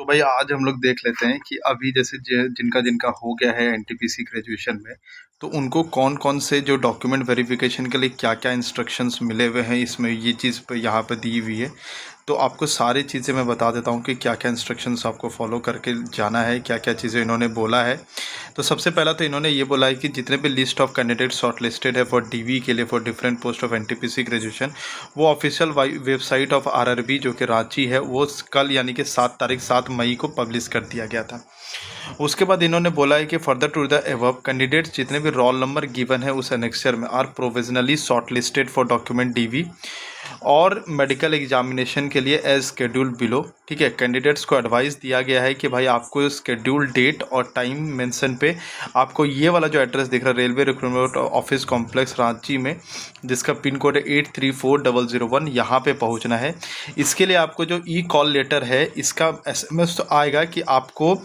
तो भाई आज हम लोग देख लेते हैं कि अभी जैसे जिनका जिनका हो गया है एनटीपीसी ग्रेजुएशन में, तो उनको कौन कौन से जो डॉक्यूमेंट वेरिफिकेशन के लिए क्या क्या इंस्ट्रक्शंस मिले हुए हैं, इसमें ये चीज़ पे यहाँ पे दी हुई है। तो आपको सारी चीज़ें मैं बता देता हूँ कि क्या क्या इंस्ट्रक्शंस आपको फॉलो करके जाना है, क्या क्या चीज़ें इन्होंने बोला है। तो सबसे पहला तो इन्होंने ये बोला है कि जितने भी list of candidate short listed है फॉर डीवी के लिए for different post of NTPC graduation, वो ऑफिशियल वेबसाइट ऑफ आरआरबी जो कि रांची है, वो कल यानी कि 7 मई को पब्लिश कर दिया गया था। उसके बाद इन्होंने बोला है कि further to the above candidates जितने भी रोल नंबर गिवन है उस एनेक्सर में are provisionally short listed for document DV और मेडिकल एग्जामिनेशन के लिए एज स्केड्यूल बिलो। ठीक है, कैंडिडेट्स को एडवाइस दिया गया है कि भाई आपको स्केड्यूल डेट और टाइम मेंशन पे आपको ये वाला जो एड्रेस दिख रहा है railway recruitment office complex Ranchi में, जिसका पिन कोड है 834001, यहाँ पे पहुँचना है। इसके लिए आपको जो ई कॉल लेटर है इसका SMS तो आएगा कि आपको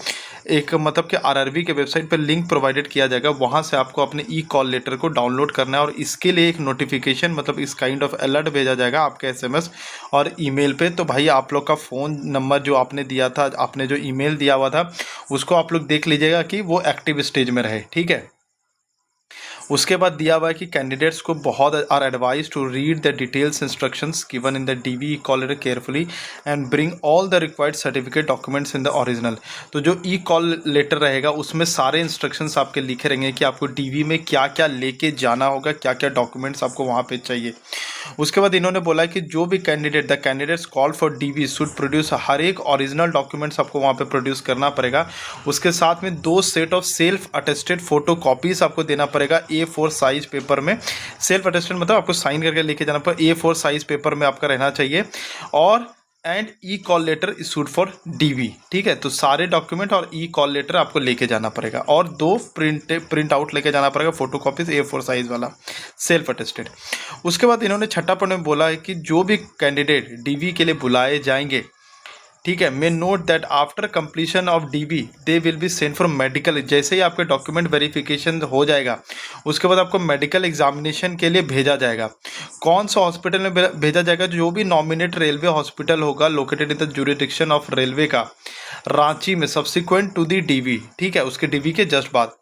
एक मतलब कि आरआरबी के वेबसाइट पर लिंक प्रोवाइडेड किया जाएगा, वहाँ से आपको अपने ई कॉल लेटर को डाउनलोड करना है और इसके लिए एक नोटिफिकेशन मतलब इस काइंड ऑफ अलर्ट भेजा जाएगा आपके SMS और ईमेल पे। तो भाई आप लोग का फ़ोन नंबर जो आपने दिया था, आपने जो ईमेल दिया हुआ था, उसको आप लोग देख लीजिएगा कि वो एक्टिव स्टेज में रहे। ठीक है, उसके बाद दिया हुआ है कि कैंडिडेट्स को बहुत are advise to read the details instructions given in the DV call letter carefully and bring all the required certificate documents in the original. तो जो ई कॉल लेटर रहेगा उसमें सारे इंस्ट्रक्शंस आपके लिखे रहेंगे कि आपको डीवी में क्या क्या लेके जाना होगा, क्या क्या डॉक्यूमेंट्स आपको वहाँ पे चाहिए। उसके बाद इन्होंने बोला कि जो भी candidate the candidates call for DV should produce हर एक ओरिजिनल डॉक्यूमेंट्स आपको वहाँ पे प्रोड्यूस करना पड़ेगा। उसके साथ में 2 set of self attested photo copies आपको देना पड़ेगा A4 साइज पेपर में। सेल्फ अटेस्टेड मतलब आपको साइन करके लेके जाना पड़ेगा, A4 साइज पेपर में आपका रहना चाहिए। और and e call letter issued for DV. ठीक है, तो सारे डॉक्यूमेंट और ई कॉल लेटर आपको लेके जाना पड़ेगा और 2 प्रिंट आउट लेके जाना पड़ेगा, फोटो कॉपीज A4 साइज वाला सेल्फ अटेस्टेड। उसके बाद इन्होंने छठा पॉइंट में बोला है कि जो भी कैंडिडेट डीवी के लिए बुलाए जाएंगे, ठीक है, may note that after completion of DV they will be sent for medical. जैसे ही आपके डॉक्यूमेंट वेरिफिकेशन हो जाएगा उसके बाद आपको मेडिकल एग्जामिनेशन के लिए भेजा जाएगा। कौन सा हॉस्पिटल में भेजा जाएगा? जो भी नॉमिनेट रेलवे हॉस्पिटल होगा located in the jurisdiction of railway का रांची में सब्सिक्वेंट टू दी डीवी। ठीक है, उसके डीवी के जस्ट बाद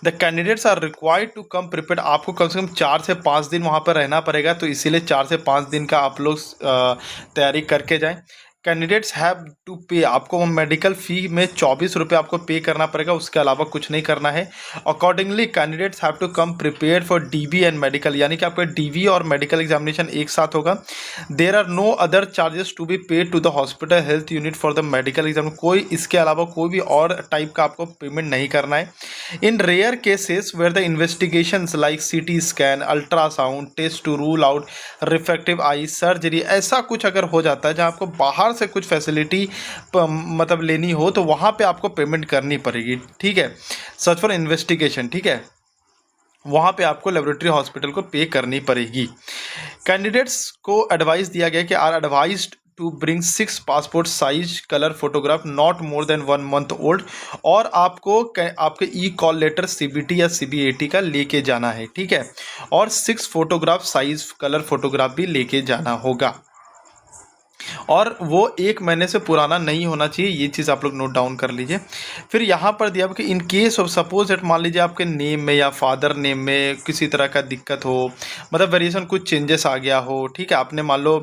the candidates are required to come prepared. आपको कम से कम 4 से 5 दिन वहाँ पर रहना पड़ेगा, तो इसीलिए 4 से 5 दिन का आप लोग तैयारी करके जाएं। कैंडिडेट्स हैव टू पे, आपको मेडिकल फ़ी में 24 रुपये आपको पे करना पड़ेगा, उसके अलावा कुछ नहीं करना है। Accordingly candidates have to come prepare for DV and medical, यानी कि आपका डीवी और मेडिकल एग्जामिनेशन एक साथ होगा। There are no other charges to be paid to the hospital health unit for the medical exam. कोई इसके अलावा कोई भी और टाइप का आपको पेमेंट नहीं करना है। In rare cases where the investigations like CT scan, ultrasound test to rule out refractive eye surgery, ऐसा कुछ अगर हो जाता है जहाँ आपको बाहर से कुछ फैसिलिटी मतलब लेनी हो, तो वहाँ पे आपको पेमेंट करनी पड़ेगी। ठीक है, सच फॉर इन्वेस्टिगेशन। ठीक है, वहाँ पे आपको लेबोरेटरी हॉस्पिटल को पे करनी पड़ेगी। कैंडिडेट्स को एडवाइस दिया गया कि are advised to bring 6 passport size colour photograph not more than 1 month old, और आपको आपके ई कॉल लेटर CBT या CBAT का लेके जाना है। ठीक है, और 6 फोटोग्राफ साइज कलर फोटोग्राफ भी लेके जाना होगा और वो 1 महीने से पुराना नहीं होना चाहिए। ये चीज़ आप लोग नोट डाउन कर लीजिए। फिर यहाँ पर दिया कि इन केस ऑफ सपोज दैट मान लीजिए आपके नेम में या फादर नेम में किसी तरह का दिक्कत हो, मतलब वेरिएशन कुछ चेंजेस आ गया हो। ठीक है, आपने मान लो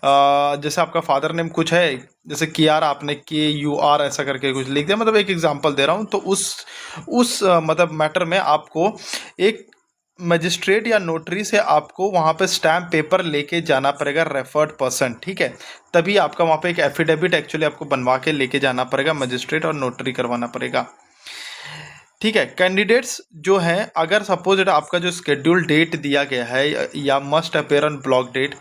जैसे आपका फादर नेम कुछ है, जैसे KR आपने KUR ऐसा करके कुछ लिख दिया, मतलब एक एग्जाम्पल दे रहा हूँ। तो उस मतलब मैटर में आपको एक मजिस्ट्रेट या नोटरी से आपको वहाँ पे स्टैम्प पेपर लेके जाना पड़ेगा, रेफर्ड पर्सन। ठीक है, तभी आपका वहाँ पे एक एफिडेविट एक्चुअली आपको बनवा के लेके जाना पड़ेगा, मजिस्ट्रेट और नोटरी करवाना पड़ेगा। ठीक है, कैंडिडेट्स जो हैं, अगर सपोज आपका जो स्केड्यूल डेट दिया गया है या must appear on block date,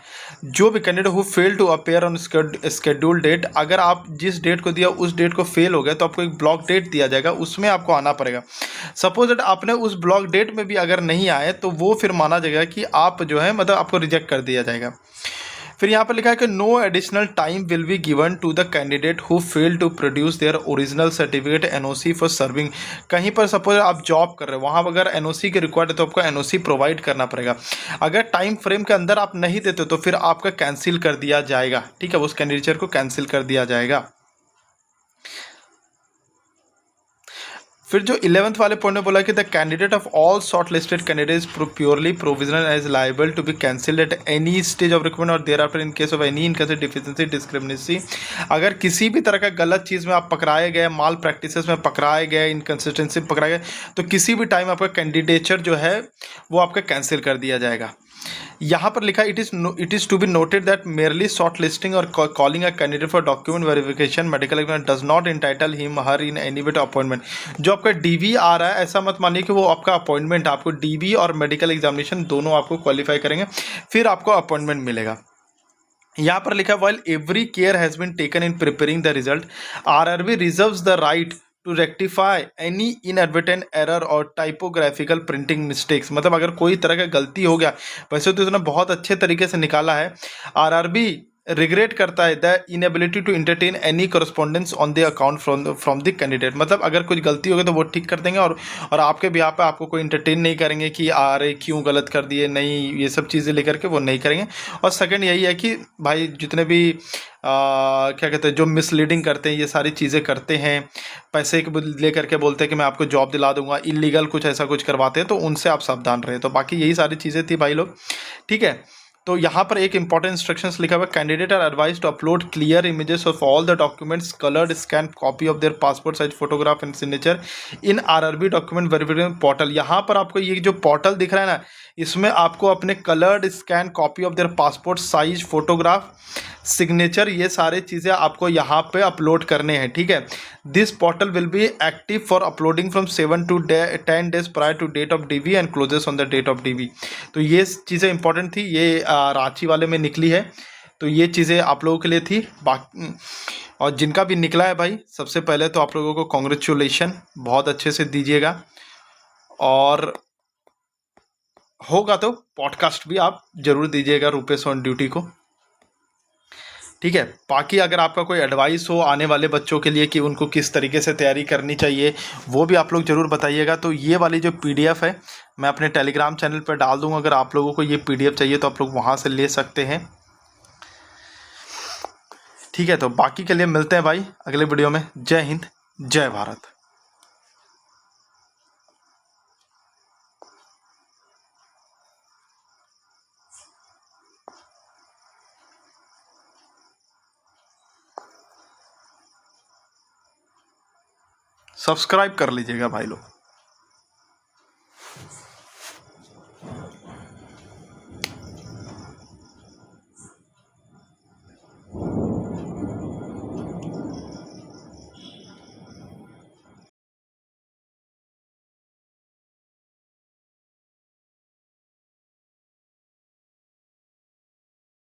जो भी candidate who fail to appear on schedule date, अगर आप जिस डेट को दिया उस डेट को फेल हो गया तो आपको एक ब्लॉक डेट दिया जाएगा, उसमें आपको आना पड़ेगा। सपोज आपने उस ब्लॉक डेट में भी अगर नहीं आए तो वो फिर माना जाएगा कि आप जो है मतलब आपको रिजेक्ट कर दिया जाएगा। फिर यहाँ पर लिखा है कि no additional time will be given to the candidate who fail to produce their original certificate NOC for serving. कहीं पर सपोज आप जॉब कर रहे हो, वहाँ अगर NOC की रिक्वायर्ड है तो आपको NOC प्रोवाइड करना पड़ेगा। अगर टाइम फ्रेम के अंदर आप नहीं देते तो फिर आपका कैंसिल कर दिया जाएगा। ठीक है, उस कैंडिडेचर को कैंसिल कर दिया जाएगा। फिर जो 11th वाले पॉइंट में बोला कि the candidate of all shortlisted candidates purely provisional as liable to be cancelled at any stage of recruitment और thereafter in case of any inconsistent deficiency discrepancy. अगर किसी भी तरह का गलत चीज़ में आप पकड़ाए गए, माल प्रैक्टिसेस में पकड़ाए गए, इनकन्सिस्टेंसी पकड़ाए गए, तो किसी भी टाइम आपका कैंडिडेचर जो है वो आपका कैंसिल कर दिया जाएगा। यहाँ पर लिखा it is to be noted that merely shortlisting और calling a candidate for document verification medical exam does not entitle him her in any way to appointment. जो आपका डीवी आ रहा है ऐसा मत मानिए कि वो आपका अपॉइंटमेंट, आपको डीवी और मेडिकल एग्जामिनेशन दोनों आपको क्वालिफाई करेंगे फिर आपको अपॉइंटमेंट मिलेगा। यहाँ पर लिखा while every care has been taken in preparing the result RRB reserves the right to rectify any inadvertent error और टाइपोग्राफिकल प्रिंटिंग मिस्टेक्स। मतलब अगर कोई तरह का गलती हो गया, वैसे तो इसने बहुत अच्छे तरीके से निकाला है, आरआरबी रिग्रेट करता है the inability to entertain any correspondence on the account from the candidate. मतलब अगर कुछ गलती हो गई तो वो ठीक कर देंगे और आपके बिहाफ पे आपको कोई इंटरटेन नहीं करेंगे कि अरे क्यों गलत कर दिए, नहीं, ये सब चीज़ें लेकर के वो नहीं करेंगे। और सेकंड यही है कि भाई जितने भी क्या कहते हैं जो मिसलीडिंग करते हैं, ये सारी चीज़ें करते हैं, पैसे लेकर के बोलते हैं कि मैं आपको जॉब दिला दूंगा, इलीगल कुछ ऐसा कुछ करवाते हैं, तो उनसे आप सावधान रहे। तो बाकी यही सारी चीज़ें थी भाई लोग, ठीक है। तो यहाँ पर एक इंपॉर्टेंट इंस्ट्रक्शंस लिखा हुआ है, candidate are advise to upload clear images of all the documents, coloured scan copy of their passport size photograph and signature in RRB document verification portal. यहाँ पर आपको ये जो पोर्टल दिख रहा है ना, इसमें आपको अपने coloured scan copy of their passport size photograph signature, ये सारे चीज़ें आपको यहाँ पे अपलोड करने हैं, ठीक है। This portal will be active for uploading from 7 to 10 days prior to date of DV and closes on the date of DV. तो ये चीज़ें इंपॉर्टेंट थी, ये रांची वाले में निकली है, तो ये चीज़ें आप लोगों के लिए थी। बाकी और जिनका भी निकला है भाई, सबसे पहले तो आप लोगों को कॉन्ग्रेचुलेशन, बहुत अच्छे से दीजिएगा, और होगा तो पॉडकास्ट भी आप जरूर दीजिएगा रूपेश ऑन ड्यूटी को, ठीक है। बाकी अगर आपका कोई एडवाइस हो आने वाले बच्चों के लिए कि उनको किस तरीके से तैयारी करनी चाहिए, वो भी आप लोग ज़रूर बताइएगा। तो ये वाली जो पीडीएफ है मैं अपने टेलीग्राम चैनल पर डाल दूंगा, अगर आप लोगों को ये पीडीएफ चाहिए तो आप लोग वहाँ से ले सकते हैं, ठीक है। तो बाकी के लिए मिलते हैं भाई अगले वीडियो में। जय हिंद, जय भारत। सब्सक्राइब कर लीजिएगा भाई लोग।